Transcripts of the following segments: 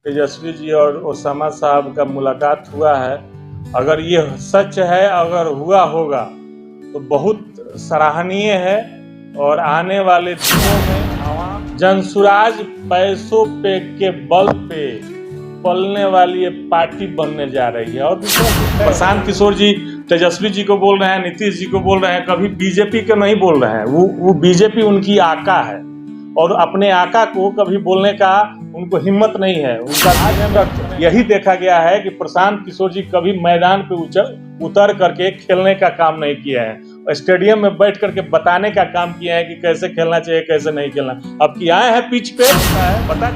तेजस्वी जी और ओसामा साहब का मुलाकात हुआ है। अगर ये सच है, अगर हुआ होगा तो बहुत सराहनीय है और आने वाले दिनों में आवाम जनसुराज पैसों पे के बल पे पलने वाली ये पार्टी बनने जा रही है। और प्रशांत किशोर जी तेजस्वी जी को बोल रहे हैं, नीतीश जी को बोल रहे हैं, कभी बीजेपी को नहीं बोल रहे हैं। वो बीजेपी उनकी आका है और अपने आका को कभी बोलने का उनको हिम्मत नहीं है। उनका आज यही देखा गया है कि प्रशांत किशोर जी कभी मैदान पे उतर करके खेलने का काम नहीं किया है, स्टेडियम में बैठ करके बताने का काम किया है कि कैसे खेलना चाहिए, कैसे नहीं खेलना। अब कि आए हैं पिच पे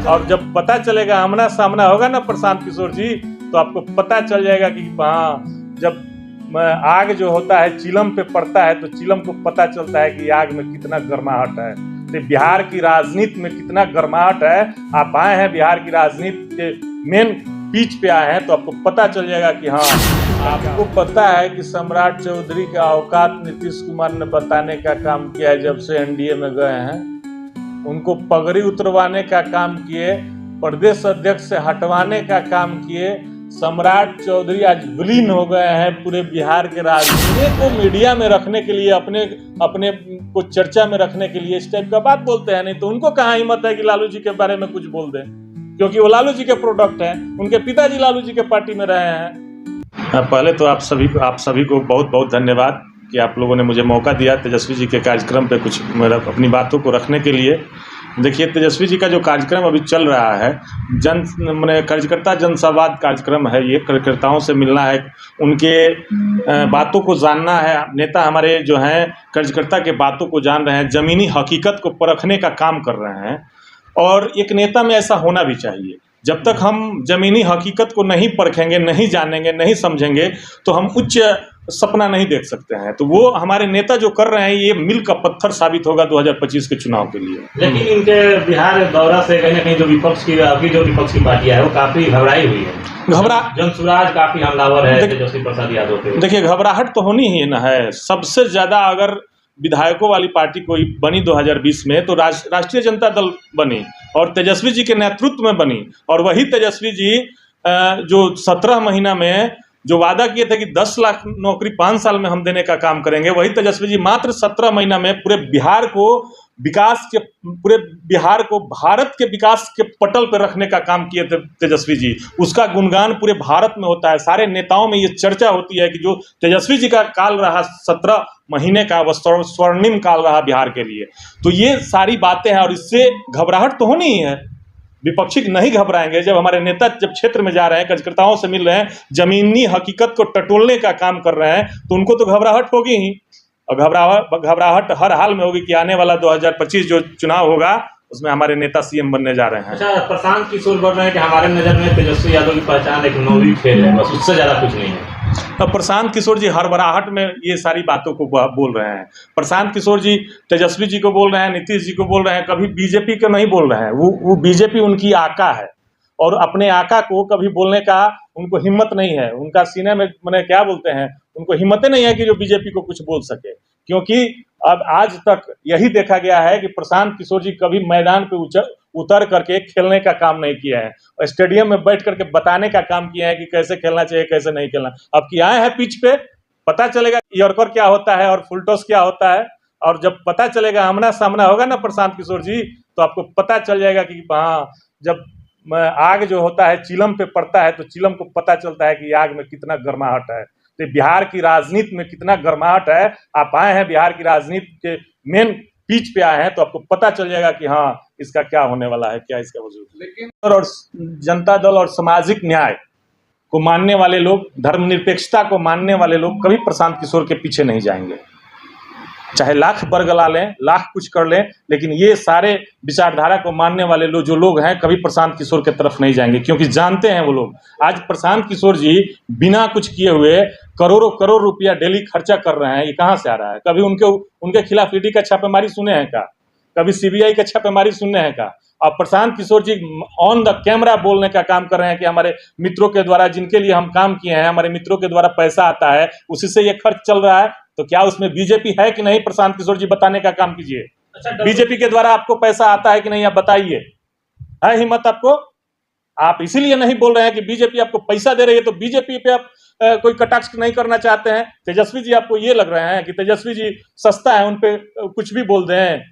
और जब पता चलेगा, आमना सामना होगा ना प्रशांत किशोर जी, तो आपको पता चल जाएगा कि हाँ, जब आग जो होता है चिलम पे पड़ता है तो चिलम को पता चलता है कि आग में कितना गर्माहट है। तो बिहार की राजनीति में कितना गर्माहट है। आप आए हैं बिहार की राजनीति के मेन पीच पे आए हैं तो आपको पता चल जाएगा कि हाँ, आपको पता है कि सम्राट चौधरी का औकात नीतीश कुमार ने बताने का काम किया है। जब से एनडीए में गए हैं उनको पगड़ी उतरवाने का काम किए, प्रदेश अध्यक्ष से हटवाने का काम किए। सम्राट चौधरी आज विलीन हो गए हैं पूरे बिहार के राजनीति को मीडिया में रखने के लिए, अपने को चर्चा में रखने के लिए इस टाइप का बात बोलते हैं। नहीं तो उनको कहाँ हिम्मत है कि लालू जी के बारे में कुछ बोल दें, क्योंकि वो लालू जी के प्रोडक्ट हैं। उनके पिताजी लालू जी के पार्टी में रहे हैं। पहले तो आप सभी को बहुत बहुत धन्यवाद कि आप लोगों ने मुझे मौका दिया तेजस्वी जी के कार्यक्रम पे कुछ अपनी बातों को रखने के लिए। देखिए, तेजस्वी जी का जो कार्यक्रम अभी चल रहा है, कार्यकर्ता जनसंवाद कार्यक्रम है। ये कार्यकर्ताओं से मिलना है, उनके बातों को जानना है। नेता हमारे जो हैं कार्यकर्ता के बातों को जान रहे हैं, ज़मीनी हकीकत को परखने का काम कर रहे हैं। और एक नेता में ऐसा होना भी चाहिए। जब तक हम ज़मीनी हकीकत को नहीं परखेंगे, नहीं जानेंगे, नहीं समझेंगे तो हम उच्च सपना नहीं देख सकते हैं। तो वो हमारे नेता जो कर रहे हैं ये मील का पत्थर साबित होगा 2025 के चुनाव के लिए। लेकिन इनके बिहार दौरा से कहीं ना कहीं जो विपक्ष की पार्टियां है वो काफी घबराई हुई है। जनसुराज काफी हमलावर है तेजस्वी प्रसाद यादव पे। देखिए, घबराहट तो होनी ही ना है। सबसे ज्यादा अगर विधायकों वाली पार्टी कोई बनी 2020 में तो राष्ट्रीय जनता दल बनी और तेजस्वी जी के नेतृत्व में बनी। और वही तेजस्वी जी जो 17 महीना में जो वादा किए थे कि 10 लाख नौकरी 5 साल में हम देने का काम करेंगे, वही तेजस्वी जी मात्र 17 महीना में पूरे बिहार को भारत के विकास के पटल पर रखने का काम किए थे तेजस्वी जी। उसका गुणगान पूरे भारत में होता है। सारे नेताओं में ये चर्चा होती है कि जो तेजस्वी जी का काल रहा 17 महीने का, वह स्वर्णिम काल रहा बिहार के लिए। तो ये सारी बातें हैं और इससे घबराहट तो होनी ही है। विपक्षी नहीं घबराएंगे। जब हमारे नेता जब क्षेत्र में जा रहे हैं, कार्यकर्ताओं से मिल रहे हैं, जमीनी हकीकत को टटोलने का काम कर रहे हैं, तो उनको तो घबराहट होगी ही। और घबराहट हर हाल में होगी कि आने वाला 2025 जो चुनाव होगा उसमें हमारे नेता सीएम बनने जा रहे हैं। अच्छा, प्रशांत किशोर बोल रहे हैं कि हमारे नज़र में तेजस्वी यादव की पहचान एक नौवीं खेल है, बस उससे ज़्यादा कुछ नहीं है। अब प्रशांत किशोर जी हड़बड़ाहट में ये सारी बातों को बोल रहे हैं। प्रशांत किशोर जी तेजस्वी जी को बोल रहे हैं, नीतीश जी को बोल रहे हैं, कभी बीजेपी को नहीं बोल रहे हैं। वो बीजेपी उनकी आका है और अपने आका को कभी बोलने का उनको हिम्मत नहीं है। उनका सीने में मैंने क्या बोलते हैं, उनको हिम्मत नहीं है कि जो बीजेपी को कुछ बोल सके। क्योंकि अब आज तक यही देखा गया है कि प्रशांत किशोर जी कभी मैदान पे उतर करके खेलने का काम नहीं किया है, स्टेडियम में बैठ करके बताने का काम किया है कि कैसे खेलना चाहिए, कैसे नहीं खेलना। अब कि आए हैं पिच पे, पता चलेगा यॉर्कर क्या होता है और फुल टॉस क्या होता है। और जब पता चलेगा, आमना सामना होगा ना प्रशांत किशोर जी, तो आपको पता चल जाएगा कि हाँ, जब आग जो होता है चिलम पे पड़ता है तो चिलम को पता चलता है कि आग में कितना गर्माहट है। तो बिहार की राजनीति में कितना गर्माहट है। आप आए हैं बिहार की राजनीति के मेन पीच पे आए हैं तो आपको पता चल जाएगा कि हाँ, इसका क्या होने वाला है, क्या इसका वजूद। लेकिन और जनता दल और सामाजिक न्याय को मानने वाले लोग, धर्मनिरपेक्षता को मानने वाले लोग कभी प्रशांत किशोर के पीछे नहीं जाएंगे। चाहे लाख बरगला लें, लाख कुछ कर लें, लेकिन ये सारे विचारधारा को मानने वाले जो लोग हैं कभी प्रशांत किशोर की तरफ नहीं जाएंगे। क्योंकि जानते हैं वो लोग, आज प्रशांत किशोर जी बिना कुछ किए हुए करोड़ों रुपया डेली खर्चा कर रहे हैं। ये कहाँ से आ रहा है? कभी उनके खिलाफ ईडी का छापेमारी सुने हैं का? कभी सीबीआई का छापेमारी सुनने हैं का? अब प्रशांत किशोर जी ऑन द कैमरा बोलने का काम कर रहे हैं कि हमारे मित्रों के द्वारा, जिनके लिए हम काम किए हैं, हमारे मित्रों के द्वारा पैसा आता है, उसी से ये खर्च चल रहा है। तो क्या उसमें बीजेपी है कि नहीं? प्रशांत किशोर जी बताने का काम कीजिए। अच्छा, बीजेपी के द्वारा आपको पैसा आता है कि नहीं, आप बताइए। है हिम्मत आपको? आप इसीलिए नहीं बोल रहे हैं कि बीजेपी आपको पैसा दे रही है, तो बीजेपी पे आप कोई कटाक्ष नहीं करना चाहते हैं। तेजस्वी जी आपको ये लग रहे हैं कि तेजस्वी जी सस्ता है, उन पे कुछ भी बोल दें,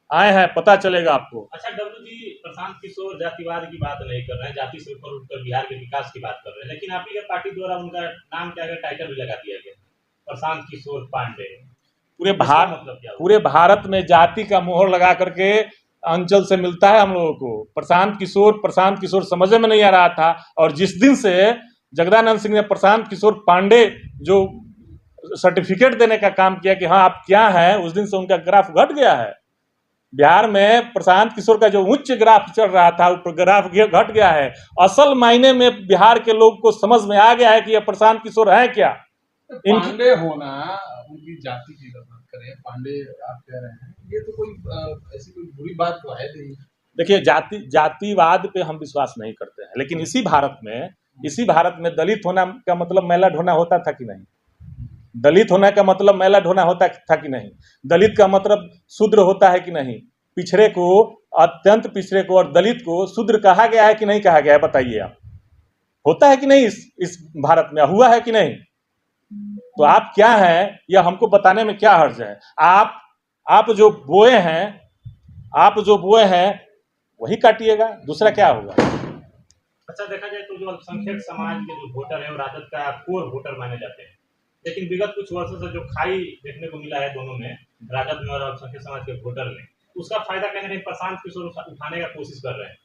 आए हैं पता चलेगा आपको। अच्छा डब्लू जी, प्रशांत किशोर जातिवाद की बात नहीं कर रहे हैं, जाति से ऊपर उठकर बिहार के विकास की बात कर रहे हैं, लेकिन आप ही के पार्टी द्वारा उनका नाम क्या है, टाइटल भी लगा दिया गया प्रशांत किशोर पांडे। पूरे भारत में जाति का मोहर लगा करके अंचल से मिलता है हम लोगों को। प्रशांत किशोर समझ में नहीं आ रहा था, और जिस दिन से जगदानंद सिंह ने प्रशांत किशोर पांडे जो सर्टिफिकेट देने का काम किया कि हाँ आप क्या हैं, उस दिन से उनका ग्राफ घट गया है। बिहार में प्रशांत किशोर का जो उच्च ग्राफ चल रहा था वो ग्राफ घट गया है। असल मायने में बिहार के लोग को समझ में आ गया है कि ये प्रशांत किशोर है क्या। पांडे होना उनकी जाति की बात करें, पांडे आप कह रहे हैं, ये तो कोई ऐसी कोई बुरी बात तो है नहीं। देखिए जातिवाद पे हम विश्वास नहीं करते हैं, लेकिन इसी भारत में दलित होना का मतलब मैला ढोना होता था कि नहीं? दलित होने का मतलब मैला ढोना होता था कि नहीं? दलित का मतलब शूद्र होता है कि नहीं? पिछड़े को, अत्यंत पिछड़े को और दलित को शूद्र कहा गया है कि नहीं कहा गया है? बताइए आप। होता है कि नहीं इस भारत में? हुआ है कि नहीं? तो आप क्या हैं यह हमको बताने में क्या हर्ज है? आप जो बोए हैं वही काटिएगा, दूसरा क्या होगा? अच्छा देखा जाए तो जो अल्पसंख्यक समाज के जो वोटर है वो राजद का कोर वोटर माने जाते हैं, लेकिन विगत कुछ वर्षों से जो खाई देखने को मिला है दोनों में, राजद में और अल्पसंख्यक समाज के वोटर में, उसका फायदा कहीं ना कहीं प्रशांत किशोर उठाने का कोशिश कर रहे हैं।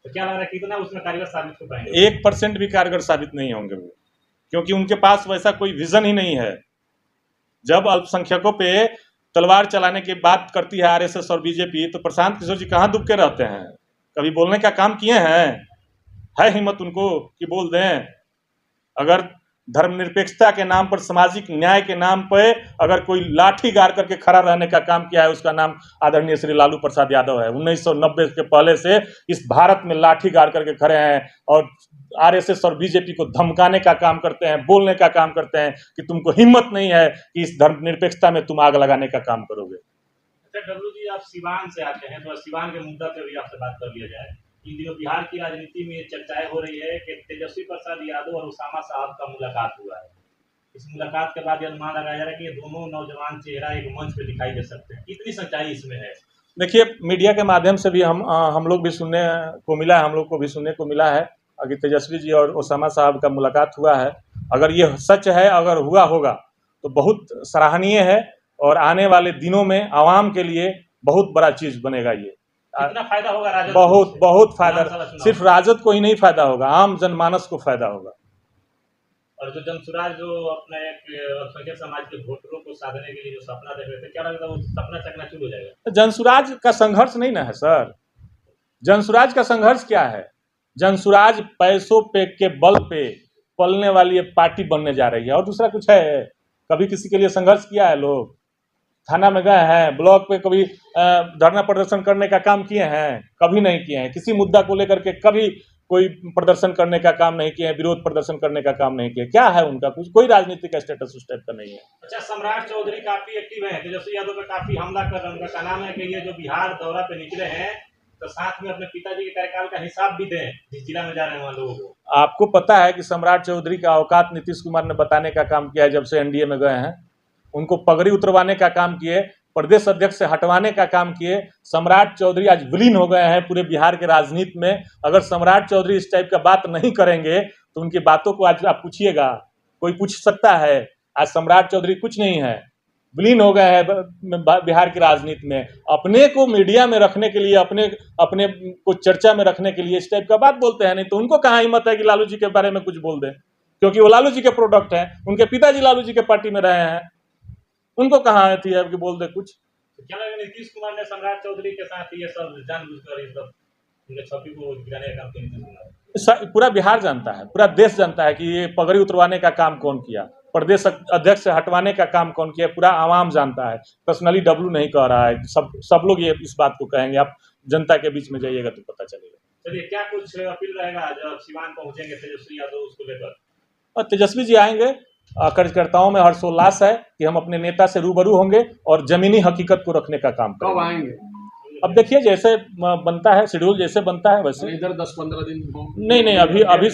तो क्या लग रहा है कितना उसमें कारगर साबित हो पाएंगे? 1% भी कारगर साबित नहीं होंगे वो, क्योंकि उनके पास वैसा कोई विजन ही नहीं है। जब अल्पसंख्यकों पे तलवार चलाने की बात करती है आरएसएस और बीजेपी, तो प्रशांत किशोर जी कहाँ दुब के रहते हैं? कभी बोलने का काम किए हैं? है हिम्मत उनको कि बोल दें? अगर धर्मनिरपेक्षता के नाम पर, सामाजिक न्याय के नाम पर अगर कोई लाठी गाड़ करके खड़ा रहने का काम किया है, उसका नाम आदरणीय श्री लालू प्रसाद यादव है। 1990 के पहले से इस भारत में लाठी गाड़ करके खड़े हैं और आरएसएस और बीजेपी को धमकाने का काम करते हैं, बोलने का काम करते हैं कि तुमको हिम्मत नहीं है कि इस धर्मनिरपेक्षता में तुम आग लगाने का काम करोगे। अच्छा डब्लू जी, आप सिवान से आते हैं, तो सिवान के मुद्दा पे भी आपसे बात कर लिया जाए। इन दिनों बिहार की राजनीति में चर्चाएं हो रही है कि तेजस्वी प्रसाद यादव और उसामा साहब का मुलाकात हुआ है। इस मुलाकात के बाद यह अनुमान लगाया जा रहा है कि ये दोनों नौजवान चेहरा एक मंच पे दिखाई दे सकते हैं। कितनी सच्चाई इसमें है? देखिए, मीडिया के माध्यम से भी हम लोग भी सुनने को मिला है, हम लोग को भी सुनने को मिला है कि तेजस्वी जी और उसामा साहब का मुलाकात हुआ है। अगर ये सच है, अगर हुआ होगा तो बहुत सराहनीय है, और आने वाले दिनों में आवाम के लिए बहुत बड़ा चीज बनेगा। ये कितना फायदा होगा राजद? बहुत फायदा, सिर्फ राजद को ही नहीं फायदा होगा, आम जनमानस को फायदा होगा। और जो जनसुराज जो अपने अल्पसंख्यक समाज के वोटरों को साधने के लिए जो सपना देख रहे थे, क्या लगता है वो सपना चकनाचूर हो जाएगा? जनसुराज का संघर्ष नहीं ना है सर। जनसुराज का संघर्ष क्या है? जनसुराज पैसों पे के बल पे पलने वाली पार्टी बनने जा रही है, और दूसरा कुछ है? कभी किसी के लिए संघर्ष किया है? लोग थाना में गए हैं, ब्लॉक पे कभी धरना प्रदर्शन करने का काम किए हैं? कभी नहीं किए हैं। किसी मुद्दा को लेकर के कभी कोई प्रदर्शन करने का काम नहीं किए, विरोध प्रदर्शन करने का काम नहीं किया। क्या है उनका? कुछ कोई राजनीतिक स्टेटस उस टाइप का नहीं है। अच्छा, सम्राट चौधरी काफी एक्टिव हैं, तेजस्वी यादव पे काफी हमला कर रहे हैं। उनका कहना है कि ये जो बिहार दौरा पे निकले हैं तो साथ में अपने पिताजी के कार्यकाल का हिसाब भी दें, जिस जिला में जा रहे हैं वहाँ लोगों को। आपको पता है कि सम्राट चौधरी का औकात नीतीश कुमार ने बताने का काम किया है जब से एनडीए में गए हैं। उनको पगड़ी उतरवाने का काम किए, प्रदेश अध्यक्ष से हटवाने का काम किए। सम्राट चौधरी आज विलीन हो गए हैं पूरे बिहार के राजनीति में। अगर सम्राट चौधरी इस टाइप का बात नहीं करेंगे तो उनकी बातों को आज आप पूछिएगा, कोई पूछ सकता है? आज सम्राट चौधरी कुछ नहीं है, विलीन हो गए हैं बिहार की राजनीति में। अपने को मीडिया में रखने के लिए, अपने को चर्चा में रखने के लिए इस टाइप का बात बोलते हैं। नहीं तो उनको कहाँ हिम्मत है कि लालू जी के बारे में कुछ बोल दें, क्योंकि वो लालू जी के प्रोडक्ट हैं। उनके पिताजी लालू जी के पार्टी में रहे हैं, उनको कहाँ थी अब कि बोल दे कुछ। तो क्या लगा नीतीश कुमार ने सम्राट चौधरी के साथ ये सब जानबूझकर ये सब उनके छवि को गिराने का काम किया? नीतीश कुमार पूरा बिहार जानता है, पूरा देश जानता है कि ये पगड़ी उतरवाने का काम कौन किया, प्रदेश अध्यक्ष से हटवाने का काम कौन किया, पूरा आवाम जानता है। पर्सनली डब्लू नहीं कह रहा है, सब लोग ये इस बात को कहेंगे। आप जनता के बीच में जाइएगा तो पता चलेगा। चलिए, क्या कुछ अपील रहेगा जब सिवान पहुंचेंगे तेजस्वी यादव उसको लेकर? और तेजस्वी जी आएंगे, कार्यकर्ताओं में हर्षोल्लास है कि हम अपने नेता से रूबरू होंगे और जमीनी हकीकत को रखने का काम करेंगे। कब आएंगे? अब देखिए जैसे बनता है शेड्यूल, जैसे बनता है वैसे। इधर 10-15 दिन नहीं, अभी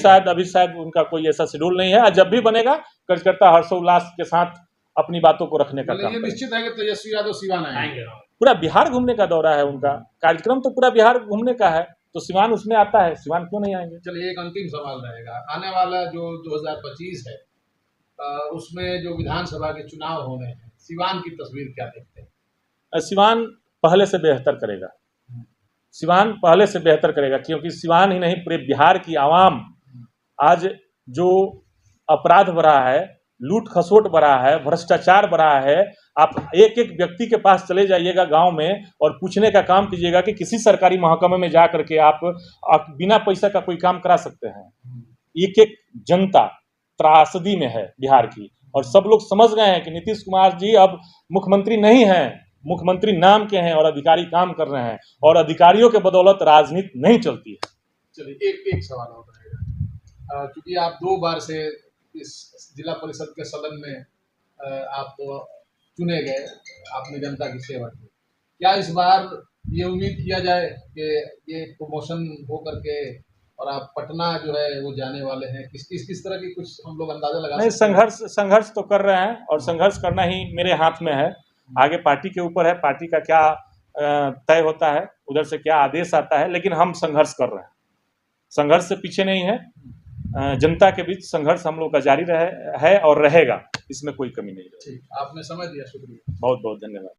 शायद उनका कोई ऐसा शेड्यूल नहीं है। और जब भी बनेगा कार्यकर्ता हर्षोल्लास के साथ अपनी बातों को रखने का काम ये करेंगे। निश्चित है कि तेजस्वी यादव सिवान आएंगे। आएंगे। पूरा बिहार घूमने का दौरा है उनका, कार्यक्रम तो पूरा बिहार घूमने का है, तो सिवान उसमें आता है, सिवान क्यों नहीं आएंगे। चलिए एक अंतिम सवाल रहेगा, आने वाला जो 2025 है उसमें जो विधानसभा के चुनाव होने हैं, सिवान की तस्वीर क्या देखते हैं? सिवान पहले से बेहतर करेगा, सिवान पहले से बेहतर करेगा, क्योंकि सिवान ही नहीं पूरे बिहार की आवाम आज जो अपराध बढ़ा है, लूट खसोट बढ़ा है, भ्रष्टाचार बढ़ा है। आप एक एक व्यक्ति के पास चले जाइएगा गांव में और पूछने का काम कीजिएगा कि किसी सरकारी महकमे में जा करके आप बिना पैसा का कोई काम करा सकते हैं। एक एक जनता त्रासदी में है बिहार की, और सब लोग समझ गए हैं कि नीतीश कुमार जी अब मुख्यमंत्री नहीं हैं, मुख्यमंत्री नाम के हैं और अधिकारी काम कर रहे हैं, और अधिकारियों के बदौलत राजनीति नहीं चलती है। चलिए एक सवाल और रहेगा, क्योंकि आप 2 बार से इस जिला परिषद के सदन में आप चुने गए, आपने जनता की सेवा की, क्या इस बार ये उम्मीद किया जाए कि ये प्रमोशन हो करके और आप पटना जो है वो जाने वाले हैं? किस तरह की कुछ हम लोग अंदाजा लगा नहीं, सकते हैं? संघर्ष तो कर रहे हैं, और संघर्ष करना ही मेरे हाथ में है। आगे पार्टी के ऊपर है, पार्टी का क्या तय होता है, उधर से क्या आदेश आता है, लेकिन हम संघर्ष कर रहे हैं, संघर्ष से पीछे नहीं है। जनता के बीच संघर्ष हम लोग का जारी है और रहेगा, इसमें कोई कमी नहीं रहेगी। ठीक, आपने समय दिया, शुक्रिया। बहुत बहुत धन्यवाद।